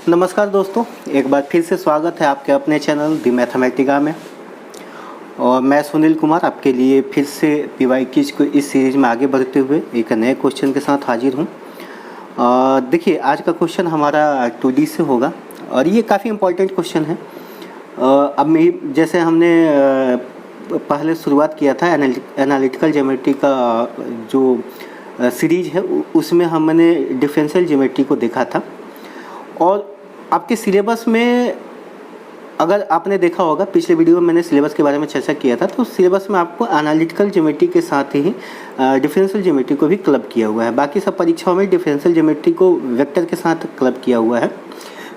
नमस्कार दोस्तों, एक बार फिर से स्वागत है आपके अपने चैनल दी मैथमेटिका में। और मैं सुनील कुमार आपके लिए फिर से पीवाई क्विज को इस सीरीज में आगे बढ़ते हुए एक नए क्वेश्चन के साथ हाजिर हूँ। देखिए, आज का क्वेश्चन हमारा 2D से होगा और ये काफ़ी इम्पोर्टेंट क्वेश्चन है। अब मैं जैसे हमने पहले शुरुआत किया था एनालिटिकल ज्योमेट्री का जो सीरीज है, उसमें हमने डिफरेंशियल ज्योमेट्री को देखा था। और आपके सिलेबस में अगर आपने देखा होगा, पिछले वीडियो में मैंने सिलेबस के बारे में चर्चा किया था, तो सिलेबस में आपको एनालिटिकल ज्योमेट्री के साथ ही डिफरेंशियल ज्योमेट्री को भी क्लब किया हुआ है। बाकी सब परीक्षाओं में डिफरेंशियल ज्योमेट्री को वेक्टर के साथ क्लब किया हुआ है,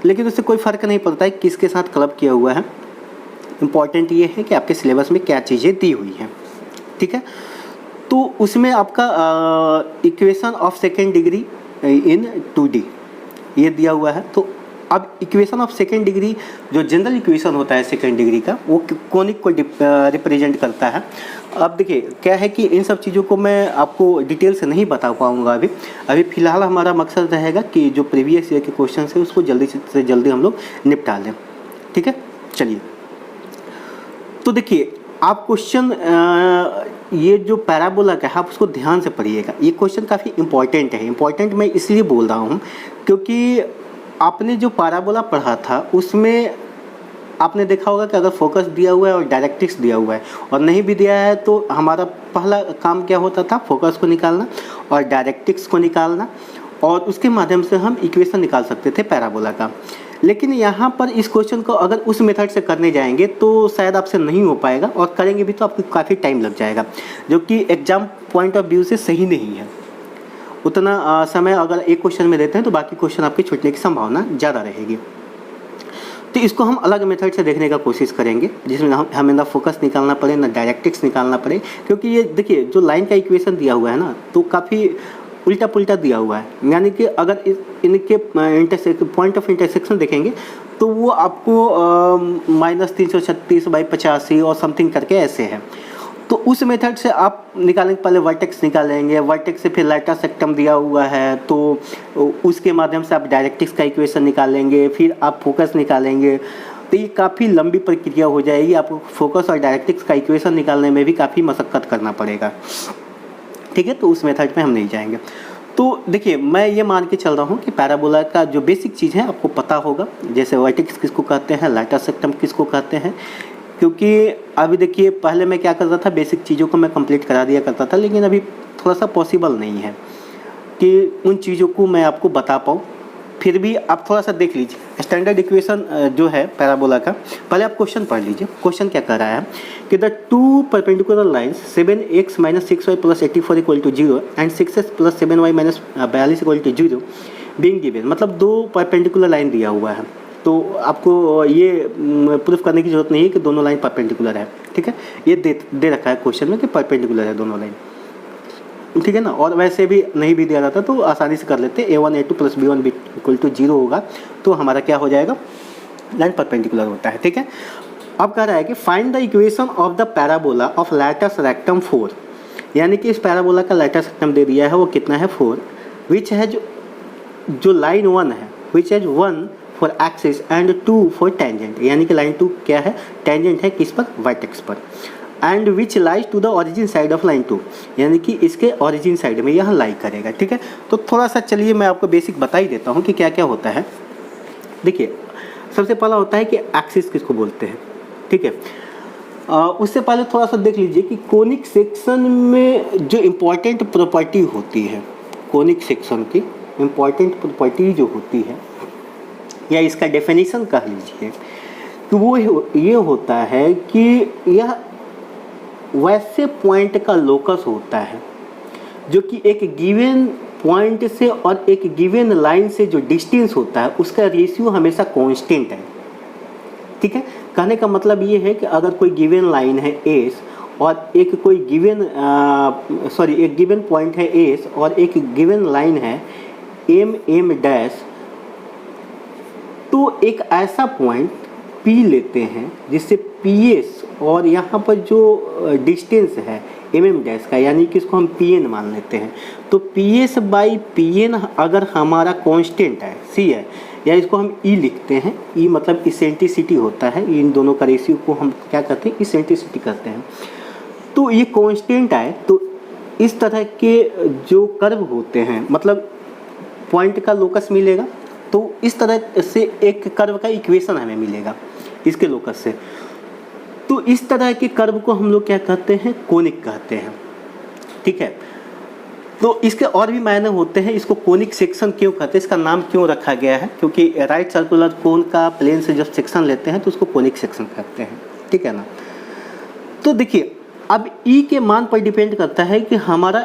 लेकिन उससे कोई फ़र्क नहीं पड़ता है किसके साथ क्लब किया हुआ है। इम्पॉर्टेंट ये है कि आपके सिलेबस में क्या चीज़ें दी हुई हैं, ठीक है। तो उसमें आपका equation of second degree in 2D ये दिया हुआ है। तो अब इक्वेशन ऑफ सेकेंड डिग्री जो जनरल इक्वेशन होता है सेकेंड डिग्री का, वो कोनिक को रिप्रेजेंट करता है। अब देखिए क्या है कि इन सब चीज़ों को मैं आपको डिटेल से नहीं बता पाऊँगा अभी फ़िलहाल हमारा मकसद रहेगा कि जो प्रीवियस ईयर के क्वेश्चन है उसको जल्दी से जल्दी हम लोग निपटा लें, ठीक है। चलिए, तो देखिए आप क्वेश्चन ये जो पैराबोला का है आप उसको ध्यान से पढ़िएगा। ये क्वेश्चन काफ़ी इंपॉर्टेंट है। इंपॉर्टेंट मैं इसलिए बोल रहा हूँ क्योंकि आपने जो पैराबोला पढ़ा था उसमें आपने देखा होगा कि अगर फोकस दिया हुआ है और डायरेक्ट्रिक्स दिया हुआ है और नहीं भी दिया है तो हमारा पहला काम क्या होता था, फोकस को निकालना और डायरेक्ट्रिक्स को निकालना, और उसके माध्यम से हम इक्वेशन निकाल सकते थे पैराबोला का। लेकिन यहाँ पर इस क्वेश्चन को अगर उस मेथड से करने जाएंगे तो शायद आपसे नहीं हो पाएगा, और करेंगे भी तो आपको काफ़ी टाइम लग जाएगा, जो कि एग्जाम पॉइंट ऑफ व्यू से सही नहीं है। उतना समय अगर एक क्वेश्चन में देते हैं तो बाकी क्वेश्चन आपके छूटने की संभावना ज़्यादा रहेगी। तो इसको हम अलग मेथड से देखने का कोशिश करेंगे, जिसमें हमें ना फोकस निकालना पड़े ना डायरेक्ट्रिक्स निकालना पड़े, क्योंकि ये देखिए जो लाइन का इक्वेशन दिया हुआ है ना, तो काफ़ी उल्टा पुल्टा दिया हुआ है। यानी कि अगर इनके पॉइंट ऑफ इंटरसेक्शन देखेंगे तो वो आपको -336/85 और समथिंग करके ऐसे है। तो उस मेथड से आप निकालेंगे, पहले वर्टेक्स निकालेंगे, वर्टेक्स से फिर लाइटा सेक्टम दिया हुआ है तो उसके माध्यम से आप डायरेक्ट्रिक्स का इक्वेशन निकालेंगे, फिर आप फोकस निकालेंगे। तो ये काफ़ी लंबी प्रक्रिया हो जाएगी, आपको फोकस और डायरेक्ट्रिक्स का इक्वेशन निकालने में भी काफ़ी मशक्क़त करना पड़ेगा, ठीक है। तो उस मेथड में हम नहीं जाएंगे। तो देखिए, मैं ये मान के चल रहा हूँ कि पैराबोला का जो बेसिक चीज़ है आपको पता होगा, जैसे वर्टेक्स किसको कहते हैं, लाइटा सेक्टम किसको कहते हैं। क्योंकि अभी देखिए पहले मैं क्या करता था, बेसिक चीज़ों को मैं कंप्लीट करा दिया करता था, लेकिन अभी थोड़ा सा पॉसिबल नहीं है कि उन चीज़ों को मैं आपको बता पाऊँ। फिर भी आप थोड़ा सा देख लीजिए स्टैंडर्ड इक्वेशन जो है पैराबोला का, पहले आप क्वेश्चन पढ़ लीजिए। क्वेश्चन क्या कह रहा है कि the two perpendicular lines 7x - 6y + 84 = 0 and 6x + 7y - 42 = 0 being given. मतलब दो परपेंडिकुलर लाइन दिया हुआ है, तो आपको ये प्रूफ करने की जरूरत नहीं है कि दोनों लाइन परपेंडिकुलर है, ठीक है। ये दे रखा है क्वेश्चन में कि परपेंडिकुलर है दोनों लाइन, ठीक है ना। और वैसे भी नहीं भी दिया जाता तो आसानी से कर लेते, a1 a2 + b1 = 0 होगा तो हमारा क्या हो जाएगा, लाइन परपेंडिकुलर होता है, ठीक है। अब कह रहा है कि find the equation of the parabola of latus rectum 4, यानी कि इस पैराबोला का लैटस रेक्टम दे दिया है, वो कितना है 4, विच है जो लाइन 1 है, which has 1 for axis and 2 for tangent, यानी कि लाइन 2 क्या है, टेंजेंट है किस पर, वर्टेक्स पर, and which lies to the origin side of line 2, यानी कि इसके ओरिजिन साइड में यहाँ लाई करेगा, ठीक है। तो थोड़ा सा चलिए मैं आपको बेसिक बता ही देता हूँ कि क्या क्या होता है। देखिए, सबसे पहला होता है कि एक्सिस किसको बोलते हैं, ठीक है। उससे पहले थोड़ा सा देख लीजिए कि कोनिक सेक्शन में जो इम्पोर्टेंट प्रॉपर्टी होती है, कोनिक सेक्शन की इम्पोर्टेंट प्रॉपर्टी जो होती है, या इसका डेफिनेशन कह लीजिए, तो वो ये होता है कि यह वैसे पॉइंट का लोकस होता है जो कि एक गिवन पॉइंट से और एक गिवन लाइन से जो डिस्टेंस होता है उसका रेशियो हमेशा कांस्टेंट है, ठीक है। कहने का मतलब ये है कि अगर कोई गिवन लाइन है एस और एक कोई एक गिवन पॉइंट है एस और एक गिवन लाइन है एम डैश, तो एक ऐसा पॉइंट पी लेते हैं जिससे पी एस और यहाँ पर जो डिस्टेंस है डैश का, यानी कि इसको हम पी एन मान लेते हैं। तो P S by P N अगर हमारा कांस्टेंट है, सी है, या इसको हम ई लिखते हैं, ई मतलब इसेंट्रिसिटी होता है, इन दोनों का रेशियो को हम क्या कहते हैं, इसेंट्रिसिटी कहते हैं। तो ये कांस्टेंट आए तो इस तरह के जो कर्व होते हैं, मतलब पॉइंट का लोकस मिलेगा, तो इस तरह से एक कर्व का इक्वेशन हमें मिलेगा इसके लोकस से। तो इस तरह के कर्व को हम लोग क्या कहते हैं, कोनिक कहते हैं, ठीक है। तो इसके और भी मायने होते हैं, इसको कोनिक सेक्शन क्यों कहते हैं, इसका नाम क्यों रखा गया है, क्योंकि राइट सर्कुलर कोन का प्लेन से जब सेक्शन लेते हैं तो उसको कोनिक सेक्शन कहते हैं, ठीक है ना। तो देखिए अब ई के मान पर डिपेंड करता है कि हमारा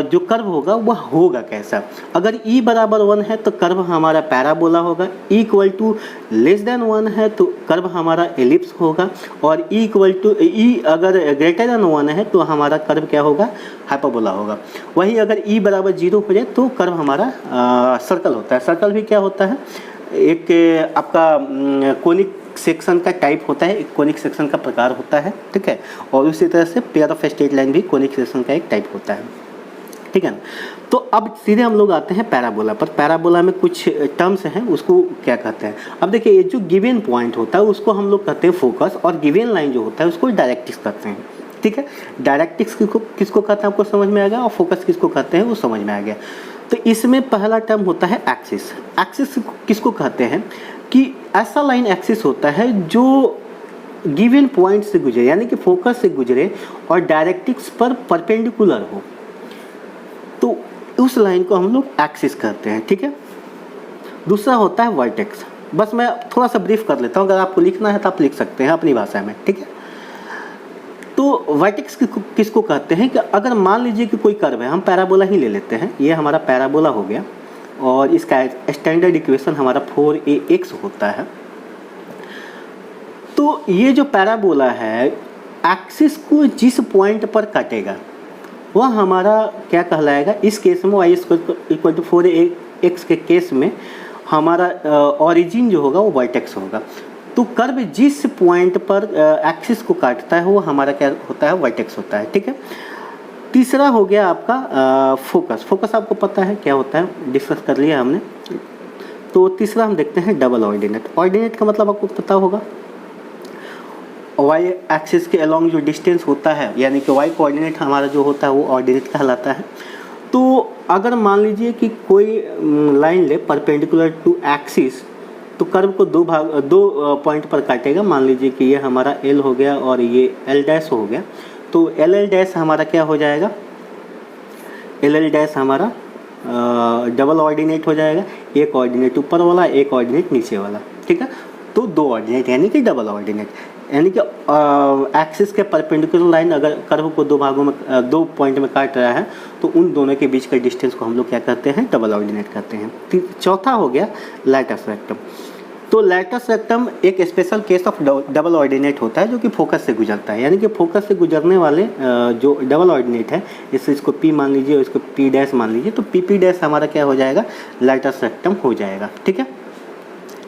जो कर्व होगा वह होगा कैसा। अगर ई बराबर 1 है तो कर्व हमारा पैराबोला होगा, E equal to less than 1 है तो कर्व हमारा एलिप्स होगा, और ई इक्वल टू ई अगर ग्रेटर देन 1 है तो हमारा कर्व क्या होगा, हाइपरबोला होगा। वहीं अगर ई बराबर 0 हो जाए तो कर्व हमारा सर्कल होता है। सर्कल भी क्या होता है, एक आपका कोनिक सेक्शन का टाइप होता है, एक कोनिक सेक्शन का प्रकार होता है, ठीक है। और उसी तरह से पेयर ऑफ स्ट्रेट लाइन भी कोनिक सेक्शन का एक टाइप होता है, ठीक है ना। तो अब सीधे हम लोग आते हैं पैराबोला पर। पैराबोला में कुछ टर्म्स हैं, उसको क्या कहते हैं। अब देखिए ये जो गिवन पॉइंट होता है उसको हम लोग कहते हैं फोकस, और गिवन लाइन जो होता है उसको डायरेक्ट्रिक्स कहते हैं, ठीक है। डायरेक्ट्रिक्स किसको कहते हैं आपको समझ में आ गया, और फोकस किसको कहते हैं वो समझ में आ गया। तो इसमें पहला टर्म होता है एक्सिस। एक्सिस किसको कहते हैं कि ऐसा लाइन एक्सिस होता है जो गिवन पॉइंट से गुजरे, यानी कि फोकस से गुजरे और डायरेक्ट्रिक्स पर परपेंडिकुलर हो, तो उस लाइन को हम लोग एक्सिस कहते हैं, ठीक है। दूसरा होता है वर्टेक्स। बस मैं थोड़ा सा ब्रीफ कर लेता हूँ, अगर आपको लिखना है तो आप लिख सकते हैं अपनी भाषा में, ठीक है। तो वर्टेक्स किसको कहते हैं कि अगर मान लीजिए कि कोई कर्व है, हम पैराबोला ही ले लेते हैं, ये हमारा पैराबोला हो गया और इसका स्टैंडर्ड इक्वेशन हमारा 4ax होता है। तो ये जो पैराबोला है एक्सिस को जिस पॉइंट पर काटेगा वह हमारा क्या कहलाएगा, इस केस में y इक्वल टू 4ax के केस में हमारा ओरिजिन जो होगा वो वर्टेक्स होगा। तो कर्व जिस पॉइंट पर एक्सिस को काटता है वो हमारा क्या होता है, वर्टेक्स होता है, ठीक है। तीसरा हो गया आपका फोकस। फोकस आपको पता है क्या होता है, डिस्कस कर लिया हमने। तो तीसरा हम देखते हैं डबल ऑर्डिनेट। ऑर्डिनेट का मतलब आपको पता होगा, वाई एक्सिस के अलोंग जो डिस्टेंस होता है, यानी कि वाई कोऑर्डिनेट हमारा जो होता है वो ऑर्डिनेट कहलाता है। तो अगर मान लीजिए कि कोई लाइन ले परपेंडिकुलर टू एक्सिस, तो कर्व को दो पॉइंट पर काटेगा। मान लीजिए कि ये हमारा एल हो गया और ये एल डैश हो गया, तो एल एल डैश हमारा क्या हो जाएगा, एल एल डैश हमारा डबल ऑर्डिनेट हो जाएगा, एक ऑर्डिनेट ऊपर वाला एक ऑर्डिनेट नीचे वाला, ठीक है। तो दो ऑर्डिनेट यानी कि डबल ऑर्डिनेट, यानी कि एक्सिस के परपेंडिकुलर लाइन अगर कर्व को दो भागों में दो पॉइंट में काट रहा है तो उन दोनों के बीच का डिस्टेंस को हम लोग क्या कहते हैं, डबल ऑर्डिनेट कहते हैं। चौथा हो गया लैटस रेक्टम। तो लैटस रेक्टम एक special case of double ordinate होता है जो कि फोकस से गुजरता है, यानी कि फोकस से गुजरने वाले जो डबल ऑर्डिनेट है, जैसे इसको पी मान लीजिए और इसको पी डैश मान लीजिए, तो पी डैश हमारा क्या हो जाएगा, लैटस रेक्टम हो जाएगा, ठीक है।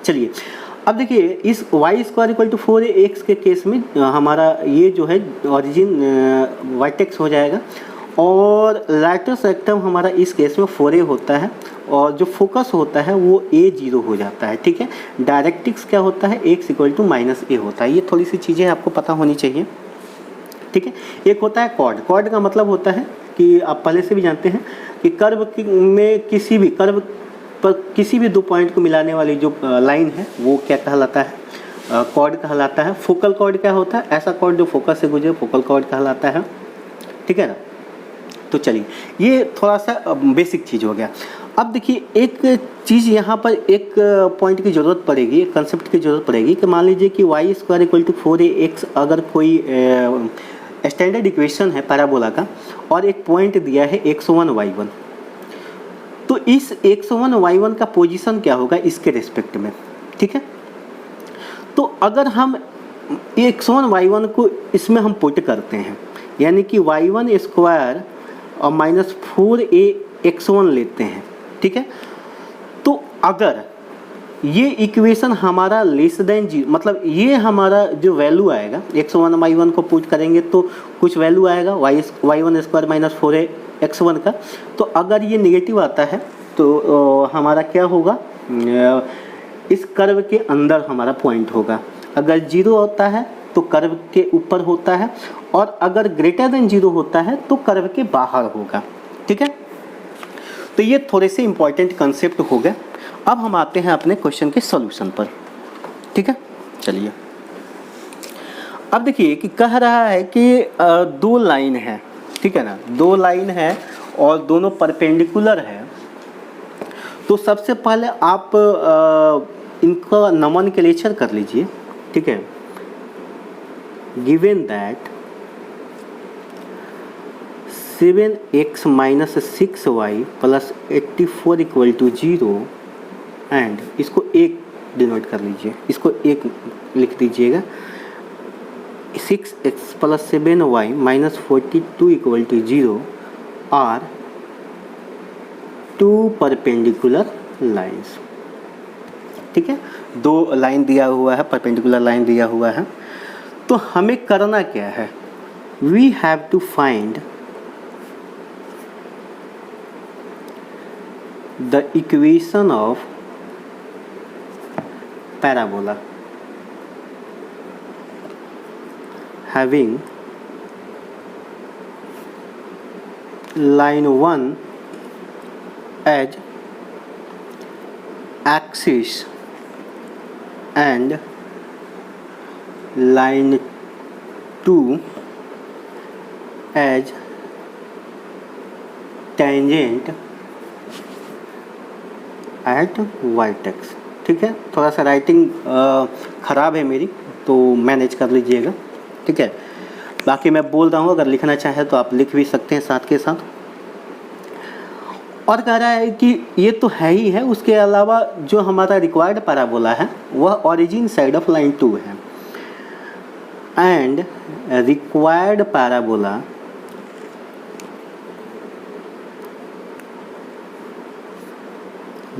चलिए अब देखिए इस Y square equal to 4ax के केस में हमारा ये जो है ऑरिजिन वर्टेक्स हो जाएगा, और लैटस रेक्टम हमारा इस केस में 4a होता है, और जो फोकस होता है वो a0 हो जाता है, ठीक है। डायरेक्ट्रिक्स क्या होता है, x इक्वल टू -a होता है। ये थोड़ी सी चीज़ें आपको पता होनी चाहिए, ठीक है। एक होता है कॉर्ड। कॉर्ड का मतलब होता है कि आप पहले से भी जानते हैं कि कर्व में किसी भी कर्व पर किसी भी दो पॉइंट को मिलाने वाली जो लाइन है वो क्या कहलाता है, कॉर्ड कहलाता है। फोकल कॉर्ड क्या होता है, ऐसा कॉर्ड जो फोकस से गुजरे फोकल कॉर्ड कहलाता है, ठीक है ना। तो चलिए ये थोड़ा सा बेसिक चीज़ हो गया। अब देखिए एक चीज़ यहाँ पर एक पॉइंट की ज़रूरत पड़ेगी, एक कंसेप्ट की ज़रूरत पड़ेगी कि मान लीजिए कि Y square equal to 4ax अगर कोई स्टैंडर्ड इक्वेशन है पैराबोला का और एक पॉइंट दिया है x1 y1, तो इस x1 y1 का पोजीशन क्या होगा इसके रिस्पेक्ट में, ठीक है। तो अगर हम x1 y1 को इसमें हम पुट करते हैं, यानी कि y1 स्क्वायर और -4ax1 लेते हैं, ठीक है। तो अगर ये इक्वेशन हमारा लेस देन जीरो, मतलब ये हमारा जो वैल्यू आएगा x1 y1 को पुट करेंगे तो कुछ वैल्यू आएगा y1 स्क्वायर माइनस 4x1 का। तो अगर ये नेगेटिव आता है तो हमारा क्या होगा, इस कर्व के अंदर हमारा पॉइंट होगा। अगर जीरो होता है तो कर्व के ऊपर होता है, और अगर ग्रेटर देन जीरो होता है तो कर्व के बाहर होगा। ठीक है, तो ये थोड़े से इंपॉर्टेंट कंसेप्ट हो गए। अब हम आते हैं अपने क्वेश्चन के सॉल्यूशन पर। ठीक है, चलिए अब देखिए कि कह रहा है कि दो लाइन है, ठीक है ना, दो लाइन है और दोनों परपेंडिकुलर है। तो सबसे पहले आप इनका नोमेनक्लेचर कर लीजिए। ठीक है, given that 7x minus 6y plus 84 equal to 0 and इसको एक डिनोट कर लीजिए, इसको एक लिख दीजिएगा। 6x plus 7y minus 42 equal to 0 are two perpendicular lines. ठीक है, दो लाइन दिया हुआ है, परपेंडिकुलर लाइन दिया हुआ है। तो हमें करना क्या है, we have to find the equation of parabola having line 1 as axis and line 2 as tangent at vertex। ठीक है, थोड़ा सा राइटिंग ख़राब है मेरी, तो मैनेज कर लीजिएगा। ठीक है, बाकी मैं बोल रहा हूँ, अगर लिखना चाहे तो आप लिख भी सकते हैं साथ के साथ। और कह रहा है कि ये तो है ही है, उसके अलावा जो हमारा रिक्वायर्ड पैराबोला है वह ओरिजिन साइड ऑफ लाइन 2 है, and required parabola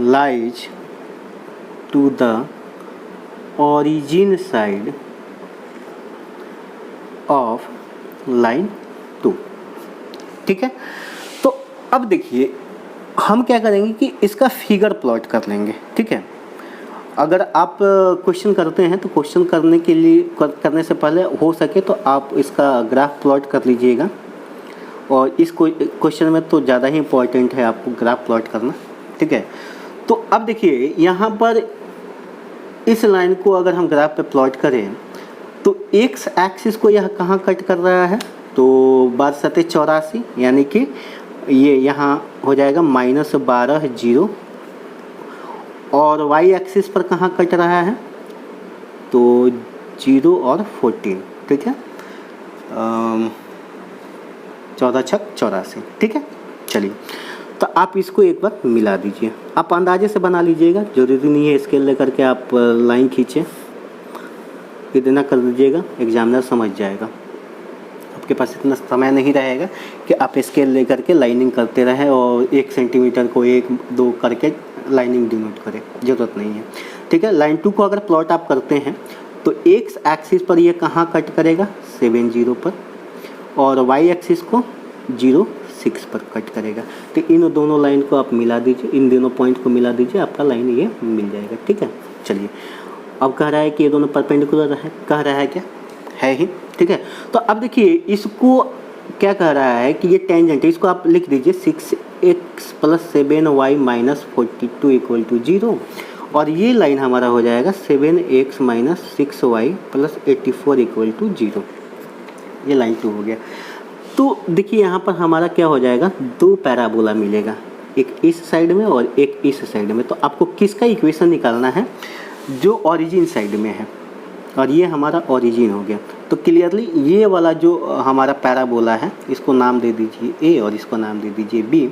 lies to the origin side of line 2। ठीक है, तो अब देखिए हम क्या करेंगे कि इसका फिगर प्लॉट कर लेंगे। ठीक है, अगर आप क्वेश्चन करते हैं तो क्वेश्चन करने के लिए करने से पहले हो सके तो आप इसका ग्राफ प्लॉट कर लीजिएगा, और इस क्वेश्चन में तो ज़्यादा ही इम्पोर्टेंट है आपको ग्राफ प्लॉट करना। ठीक है, तो अब देखिए यहाँ पर इस लाइन को अगर हम ग्राफ पे प्लॉट करें तो एक्स एक्सिस को यह कहाँ कट कर रहा है, तो 12 यानी कि ये यहाँ हो जाएगा -12 0, और वाई एक्सिस पर कहाँ कट रहा है, तो 0 और 14। ठीक है, 14 छक 84। ठीक है, चलिए तो आप इसको एक बार मिला दीजिए। आप अंदाजे से बना लीजिएगा, जरूरी नहीं है स्केल लेकर के आप लाइन खींचे, इतना कर दीजिएगा, एग्जामिनर समझ जाएगा। आपके पास इतना समय नहीं रहेगा कि आप स्केल लेकर के लाइनिंग करते रहें और 1 सेंटीमीटर को 1 2 करके लाइनिंग डिनोट करें, ज़रूरत नहीं है। ठीक है, लाइन 2 को अगर प्लॉट आप करते हैं तो एक्स एक्सिस पर ये कहाँ कट करेगा, 70 पर, और वाई एक्सिस को 06 पर कट करेगा। तो इन दोनों लाइन को आप मिला दीजिए, इन दोनों पॉइंट को मिला दीजिए, आपका लाइन ये मिल जाएगा। ठीक है, चलिए अब कह रहा है कि ये दोनों परपेंडिकुलर है, कह रहा है क्या, है ही। ठीक है, तो अब देखिए इसको क्या कह रहा है कि ये टेंजेंट है, इसको आप लिख दीजिए 6x plus 7y minus 42 equal to 0, और ये लाइन हमारा हो जाएगा 7x minus 6y plus 84 equal to 0। ये लाइन 2 हो गया। तो देखिए यहाँ पर हमारा क्या हो जाएगा, दो पैराबोला मिलेगा, एक इस साइड में और एक इस साइड में। तो आपको किसका इक्वेशन निकालना है, जो ओरिजिन साइड में है, और ये हमारा ओरिजिन हो गया। तो क्लियरली ये वाला जो हमारा पैराबोला है इसको नाम दे दीजिए ए और इसको नाम दे दीजिए बी।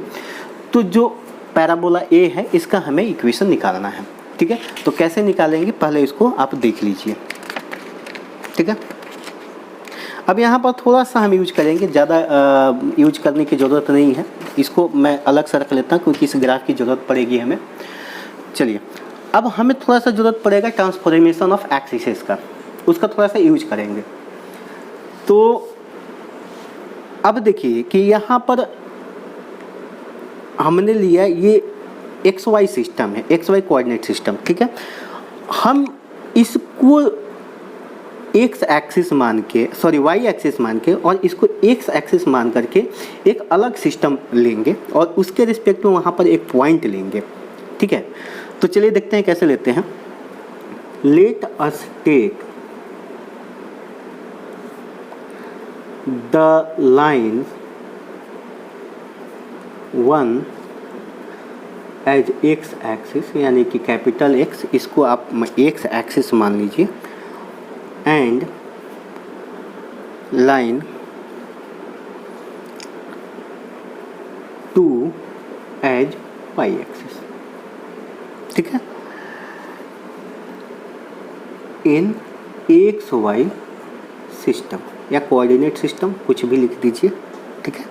तो जो पैराबोला ए है इसका हमें इक्वेशन निकालना है। ठीक है, तो कैसे निकालेंगे पहले इसको आप देख लीजिए। ठीक है, अब यहाँ पर थोड़ा सा हम यूज करेंगे, ज़्यादा यूज करने की ज़रूरत नहीं है, इसको मैं अलग से रख लेता हूँ क्योंकि इस ग्राफ की ज़रूरत पड़ेगी हमें। चलिए अब हमें थोड़ा सा ज़रूरत पड़ेगा ट्रांसफॉर्मेशन ऑफ एक्सिसेस का, उसका थोड़ा सा यूज करेंगे। तो अब देखिए कि यहाँ पर हमने लिया ये एक्स वाई सिस्टम है, एक्स वाई कोऑर्डिनेट सिस्टम, ठीक है। हम इसको एक्स एक्सिस मान के, सॉरी वाई एक्सिस मान के, और इसको एक्स एक्सिस मान करके एक अलग सिस्टम लेंगे और उसके रिस्पेक्ट में वहाँ पर एक पॉइंट लेंगे, ठीक है। तो चलिए देखते हैं कैसे लेते हैं। Let us take the line 1 as X axis, यानी कि कैपिटल एक्स, इसको आप एक्स एक्सिस मान लीजिए, and line 2 as Y axis, ठीक है। इन एक्स वाई सिस्टम या कोऑर्डिनेट सिस्टम, कुछ भी लिख दीजिए, ठीक है।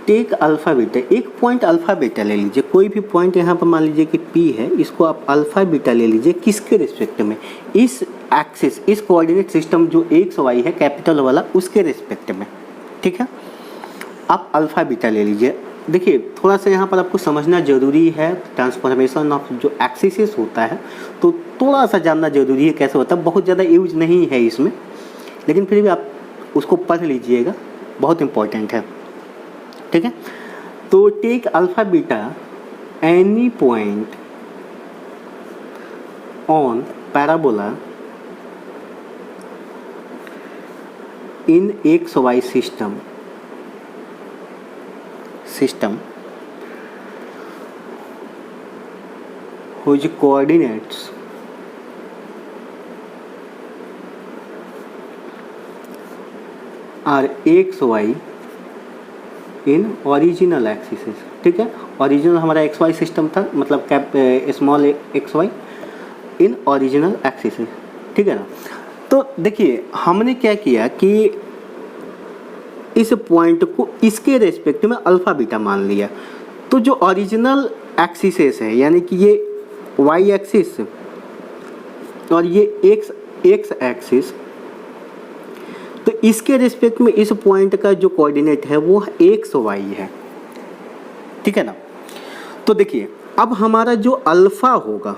टेक अल्फा बीटा, एक पॉइंट अल्फा बीटा ले लीजिए, कोई भी पॉइंट यहाँ पर मान लीजिए कि P है, इसको आप अल्फा बीटा ले लीजिए, किसके रिस्पेक्ट में, इस एक्सिस, इस कोऑर्डिनेट सिस्टम जो एक्स वाई है कैपिटल वाला, उसके रिस्पेक्ट में, ठीक है। आप अल्फा बीटा ले लीजिए। देखिए थोड़ा सा यहाँ पर आपको समझना जरूरी है, ट्रांसफॉर्मेशन ऑफ जो एक्सिस होता है तो थोड़ा सा जानना जरूरी है कैसे होता है, बहुत ज़्यादा यूज नहीं है इसमें, लेकिन फिर भी आप उसको पढ़ लीजिएगा, बहुत इंपॉर्टेंट है, ठीक है। तो take alpha beta any point on parabola in X Y system whose coordinates are x y in original axis, ठीक है। ओरिजिनल हमारा एक्स वाई सिस्टम था, मतलब small X Y in original axis, ठीक है ना। तो देखिए हमने क्या किया कि इस पॉइंट को इसके रेस्पेक्ट में अल्फा बीटा मान लिया। तो जो ओरिजिनल एक्सिस है, यानी कि ये वाई एक्सिस और ये एक्स एक्सिस, तो इसके रिस्पेक्ट में इस पॉइंट का जो कोऑर्डिनेट है वो एक्स वाई है, ठीक है ना। तो देखिए अब हमारा जो अल्फ़ा होगा,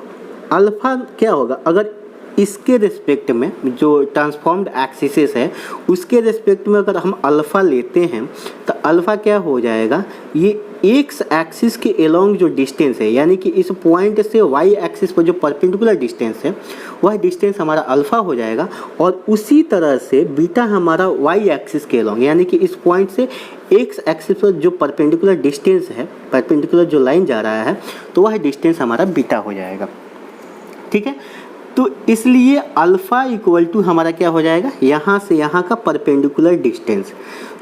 अल्फ़ा क्या होगा, अगर इसके रिस्पेक्ट में जो ट्रांसफॉर्म्ड एक्सिस है उसके रिस्पेक्ट में अगर हम अल्फ़ा लेते हैं तो अल्फ़ा क्या हो जाएगा, ये एक्स एक्सिस के अलोंग जो डिस्टेंस है, यानी कि इस पॉइंट से वाई एक्सिस पर जो परपेंडिकुलर डिस्टेंस है वह डिस्टेंस हमारा अल्फ़ा हो जाएगा। और उसी तरह से बीटा हमारा वाई एक्सिस के अलोंग, यानी कि इस पॉइंट से एक्स एक्सिस पर जो परपेंडिकुलर डिस्टेंस है, परपेंडिकुलर जो लाइन जा रहा है, तो वह डिस्टेंस हमारा बीटा हो जाएगा, ठीक है। तो इसलिए अल्फ़ा इक्वल टू हमारा क्या हो जाएगा, यहाँ से यहाँ का परपेंडिकुलर डिस्टेंस।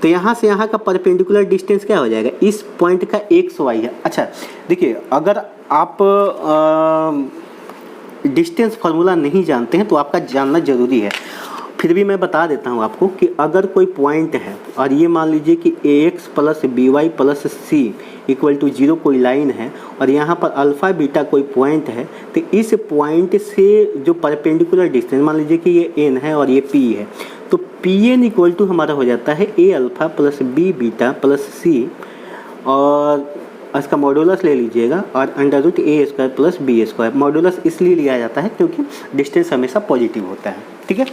तो यहाँ से यहाँ का परपेंडिकुलर डिस्टेंस क्या हो जाएगा, इस पॉइंट का एक्स वाई है। अच्छा देखिए, अगर आप डिस्टेंस फार्मूला नहीं जानते हैं तो आपका जानना ज़रूरी है, फिर भी मैं बता देता हूँ आपको कि अगर कोई पॉइंट है और ये मान लीजिए कि ax plus B Y plus C equal to 0 कोई लाइन है और यहाँ पर अल्फ़ा बीटा कोई पॉइंट है, तो इस पॉइंट से जो परपेंडिकुलर डिस्टेंस, मान लीजिए कि ये n है और ये p है, तो पी एन इक्वल टू हमारा हो जाता है a alpha plus b beta plus c, और इसका मॉडुलस ले लीजिएगा, और under root A square plus B square. Modulus इसलिए लिया जाता है क्योंकि डिस्टेंस हमेशा पॉजिटिव होता है, ठीक है।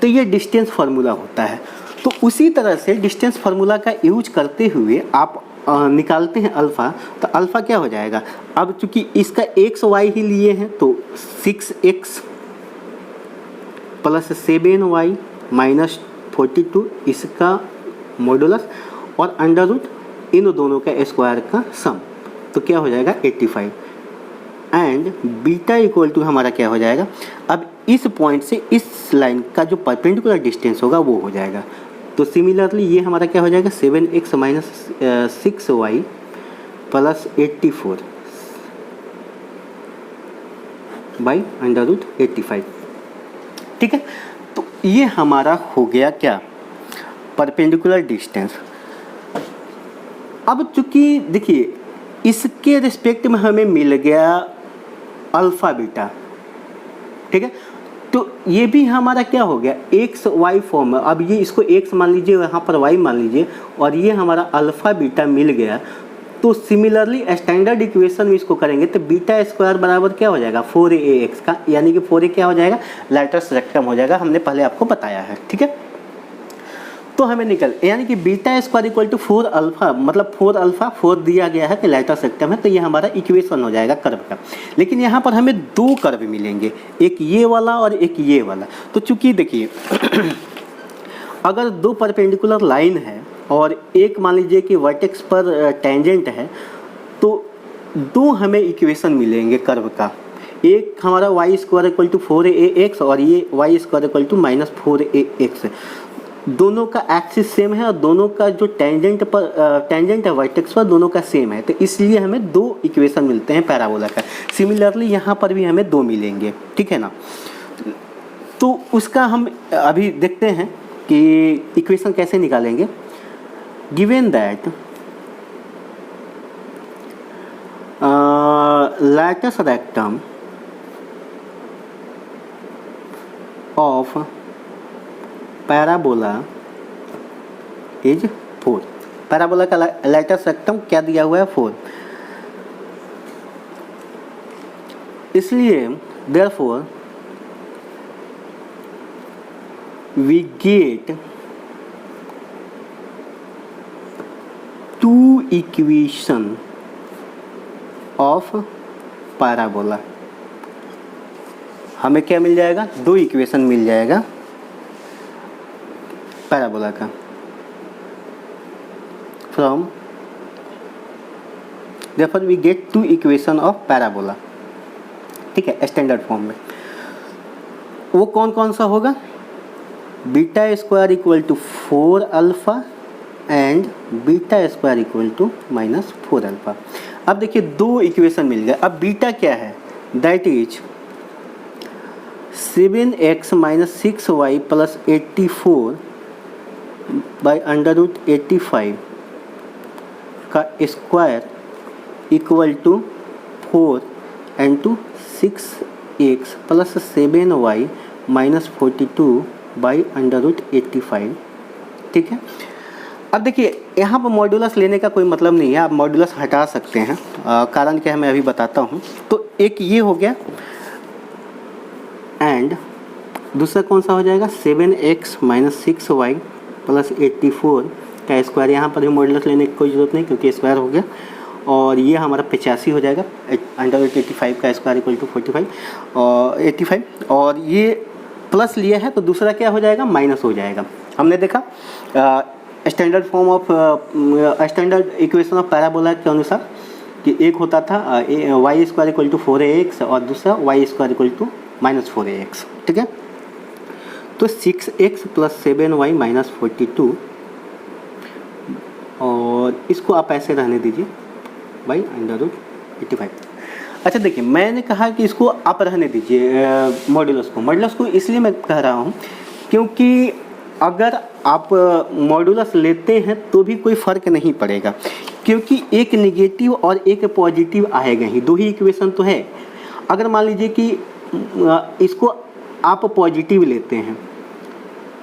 तो ये डिस्टेंस फार्मूला होता है। तो उसी तरह से डिस्टेंस फार्मूला का यूज करते हुए आप निकालते हैं अल्फ़ा, तो अल्फ़ा क्या हो जाएगा, अब चूंकि इसका एक्स वाई ही लिए हैं तो 6x प्लस 7y माइनस 42 इसका मॉडुलस, और अंडर रूट इन दोनों का स्क्वायर का सम, तो क्या हो जाएगा 85। एंड बीटा इक्वल टू हमारा क्या हो जाएगा, अब इस पॉइंट से इस लाइन का जो परपेंडिकुलर डिस्टेंस होगा वो हो जाएगा। तो सिमिलरली ये हमारा क्या हो जाएगा 7x minus 6y plus 84 by under root 85, ठीक है। तो ये हमारा हो गया क्या, परपेंडिकुलर डिस्टेंस। अब चूंकि देखिए इसके रिस्पेक्ट में हमें मिल गया अल्फ़ा बीटा, ठीक है। तो ये भी हमारा क्या हो गया, एक्स वाई फॉर्म है। अब ये इसको एक्स मान लीजिए, यहाँ पर वाई मान लीजिए, और ये हमारा अल्फ़ा बीटा मिल गया। तो सिमिलरली स्टैंडर्ड इक्वेशन में इसको करेंगे तो बीटा स्क्वायर बराबर क्या हो जाएगा, 4ax का, यानी कि 4a क्या हो जाएगा, लैटिस रेक्टम हो जाएगा। हमने पहले आपको बताया है, ठीक है। तो हमें निकल, यानी कि beta square equal to 4 alpha, मतलब 4 अल्फा 4 दिया गया है कि लैटिस रेक्टम है, तो ये हमारा इक्वेशन हो जाएगा कर्व का। लेकिन यहाँ पर हमें दो कर्व मिलेंगे, एक ये वाला और एक ये वाला। तो चूंकि देखिए अगर दो परपेंडिकुलर लाइन है और एक मान लीजिए कि वर्टेक्स पर टेंजेंट है, तो दो हमें इक्वेशन मिलेंगे कर्व का। एक हमारा Y square equal to 4ax और ये Y square equal to -4ax। दोनों का एक्सिस सेम है और दोनों का जो टेंजेंट है वर्टेक्स पर, दोनों का सेम है, तो इसलिए हमें दो इक्वेशन मिलते हैं पैराबोला का। सिमिलरली यहाँ पर भी हमें दो मिलेंगे, ठीक है ना। तो उसका हम अभी देखते हैं कि इक्वेशन कैसे निकालेंगे। Given that latus rectum of parabola is 4। Parabola का लैटिस रेक्टम क्या दिया हुआ है, 4। इसलिए therefore we get two equation of parabola. हमें क्या मिल जाएगा, दो इक्वेशन मिल जाएगा पैराबोला का from, therefore we get two equation of parabola, ठीक है, स्टैंडर्ड फॉर्म में। वो कौन कौन सा होगा, beta square equal to 4 alpha and beta square equal to -4 alpha. अब देखिए दो इक्वेशन मिल गया। अब बीटा क्या है, that is 7x - 6y + 84 by √85 का square equal to 4 × 6x + 7y - 42 by √85, ठीक है। अब देखिए यहाँ पर मॉड्यूलस लेने का कोई मतलब नहीं है, आप मॉड्यूलस हटा सकते हैं। कारण क्या है मैं अभी बताता हूँ। तो एक ये हो गया एंड दूसरा कौन सा हो जाएगा, 7x - 6y + 84 का स्क्वायर। यहाँ पर भी मॉड्यूलस लेने की कोई ज़रूरत नहीं क्योंकि स्क्वायर हो गया। और ये हमारा 85 हो जाएगा, √85 का स्क्वायर इक्वल टू 45 और 85, और ये प्लस लिया है तो दूसरा क्या हो जाएगा, माइनस हो जाएगा। हमने देखा standard form of standard equation of parabola के अनुसार कि एक होता था Y square equal to 4ax और दूसरा Y square equal to -4ax, ठीक है। तो 6x + 7y - 42, और इसको आप ऐसे रहने दीजिए बाई √85। अच्छा देखिए मैंने कहा कि इसको आप रहने दीजिए मॉड्यूलस को इसलिए मैं कह रहा हूँ क्योंकि अगर आप मॉड्यूलस लेते हैं तो भी कोई फ़र्क नहीं पड़ेगा, क्योंकि एक नेगेटिव और एक पॉजिटिव आएगा ही, दो ही इक्वेशन तो है। अगर मान लीजिए कि इसको आप पॉजिटिव लेते हैं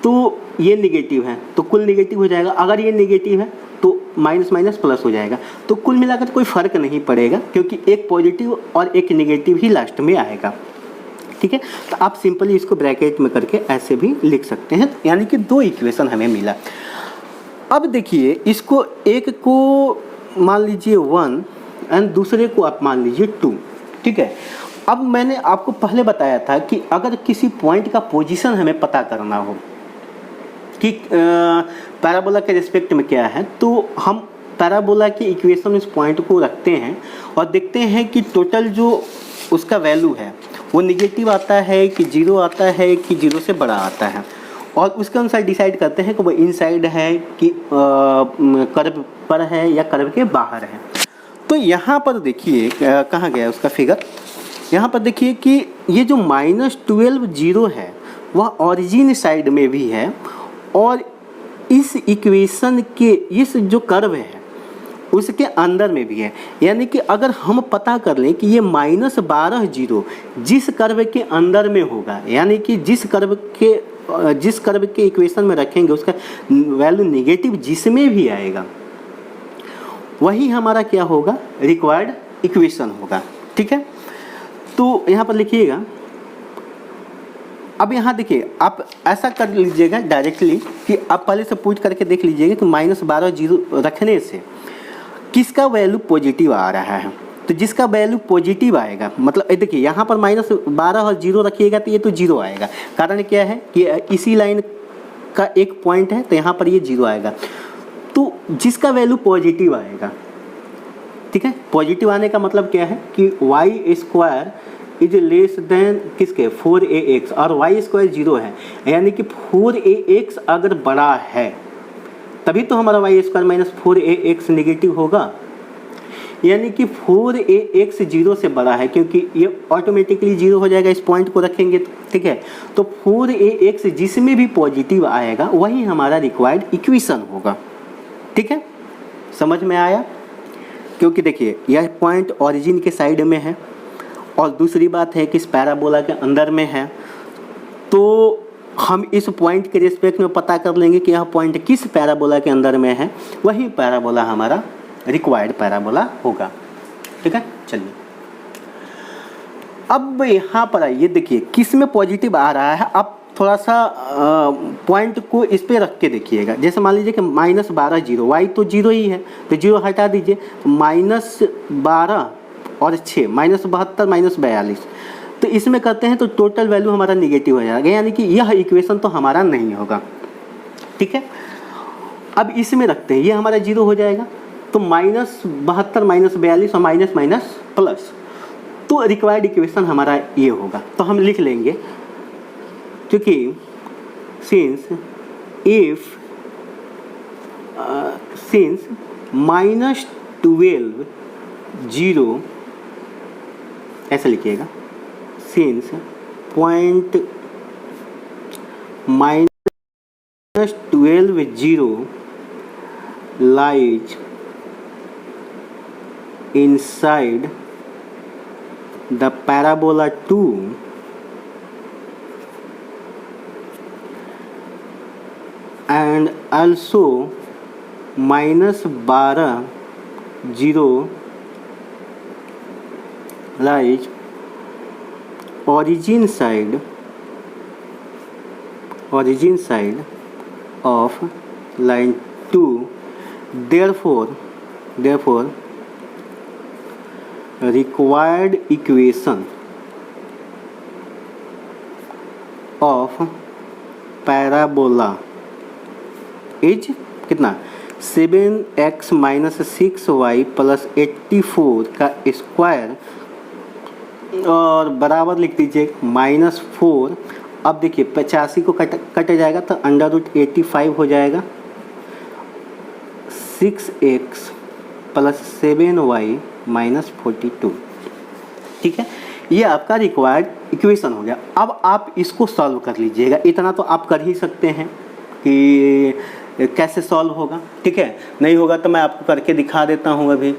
तो ये नेगेटिव है तो कुल नेगेटिव हो जाएगा, अगर ये नेगेटिव है तो माइनस माइनस प्लस हो जाएगा। तो कुल मिलाकर कोई फ़र्क नहीं पड़ेगा क्योंकि एक पॉजिटिव और एक नेगेटिव ही लास्ट में आएगा, ठीक है। तो आप सिंपली इसको ब्रैकेट में करके ऐसे भी लिख सकते हैं, यानी कि दो इक्वेशन हमें मिला। अब देखिए इसको एक को मान लीजिए 1 एंड दूसरे को आप मान लीजिए 2, ठीक है। अब मैंने आपको पहले बताया था कि अगर किसी पॉइंट का पोजीशन हमें पता करना हो कि पैराबोला के रिस्पेक्ट में क्या है, तो हम पैराबोला के इक्वेशन में इस पॉइंट को रखते हैं और देखते हैं कि टोटल जो उसका वैल्यू है वो निगेटिव आता है कि 0 आता है कि 0 से बड़ा आता है, और उसके अनुसार डिसाइड करते हैं कि वो इनसाइड है कि कर्व पर है या कर्व के बाहर है। तो यहाँ पर देखिए कहाँ गया उसका फिगर, यहाँ पर देखिए कि ये जो -12 0 है वह ओरिजिन साइड में भी है, और इस इक्वेशन के इस जो कर्व है उसके अंदर में भी है। यानी कि अगर हम पता कर लें कि ये -12 जीरो जिस कर्व के अंदर में होगा, यानी कि जिस कर्व के इक्वेशन में रखेंगे उसका वैल्यू नेगेटिव जिसमें भी आएगा वही हमारा क्या होगा, रिक्वायर्ड इक्वेशन होगा। ठीक है, तो यहाँ पर लिखिएगा। अब यहाँ देखिए, आप ऐसा कर लीजिएगा डायरेक्टली कि आप पहले से पूछ करके देख लीजिएगा कि -12 जीरो रखने से किसका वैल्यू पॉजिटिव आ रहा है। तो जिसका वैल्यू पॉजिटिव आएगा, मतलब देखिए यहाँ पर -12 और जीरो रखिएगा तो ये तो जीरो आएगा। कारण क्या है कि इसी लाइन का एक पॉइंट है तो यहाँ पर ये जीरो आएगा। तो जिसका वैल्यू पॉजिटिव आएगा, ठीक है, पॉजिटिव आने का मतलब क्या है कि y² इज लेस देन किसके 4ax और y² जीरो है, यानी कि 4ax अगर बड़ा है तभी तो हमारा y² - 4ax नेगेटिव होगा। यानी कि 4ax जीरो से बड़ा है, क्योंकि ये ऑटोमेटिकली जीरो हो जाएगा इस पॉइंट को रखेंगे तो। ठीक है, तो 4ax जिसमें भी पॉजिटिव आएगा वही हमारा रिक्वायर्ड इक्वेशन होगा। ठीक है, समझ में आया? क्योंकि देखिए यह पॉइंट ओरिजिन के साइड में है और दूसरी बात है कि इस पैराबोला के अंदर में है, तो हम इस पॉइंट के रिस्पेक्ट में पता कर लेंगे कि यह पॉइंट किस पैराबोला के अंदर में है, वही पैराबोला हमारा रिक्वायर्ड पैराबोला होगा। ठीक है, चलिए अब यहाँ पर आइए, देखिए किस में पॉजिटिव आ रहा है। अब थोड़ा सा पॉइंट को इस पे रख के देखिएगा। जैसे मान लीजिए कि -12 जीरो, y तो जीरो ही है तो जीरो हटा दीजिए, -12 और 6 -72 -42, तो इसमें करते हैं तो टोटल वैल्यू हमारा निगेटिव हो जाएगा, यानी कि यह इक्वेशन तो हमारा नहीं होगा। ठीक है, अब इसमें रखते हैं, ये हमारा जीरो हो जाएगा तो -72 -42 और माइनस माइनस प्लस, तो रिक्वायर्ड इक्वेशन हमारा ये होगा। तो हम लिख लेंगे, क्योंकि सिंस -12 जीरो, ऐसा लिखिएगा, since point -12 zero lies inside the parabola 2 and also -12 zero lies origin side of line 2, therefore required equation of parabola is कितना 7x - 6y + 84 का स्क्वायर और बराबर लिख दीजिए -4। अब देखिए 85 को कट जाएगा तो √85 हो जाएगा, 6x + 7y - 42। ठीक है, ये आपका रिक्वायर्ड इक्वेशन हो गया। अब आप इसको सॉल्व कर लीजिएगा। इतना तो आप कर ही सकते हैं कि कैसे सॉल्व होगा। ठीक है, नहीं होगा तो मैं आपको करके दिखा देता हूँ अभी।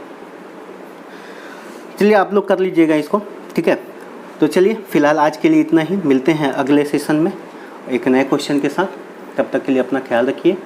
चलिए आप लोग कर लीजिएगा इसको। ठीक है, तो चलिए फ़िलहाल आज के लिए इतना ही। मिलते हैं अगले सेशन में एक नए क्वेश्चन के साथ। तब तक के लिए अपना ख्याल रखिए।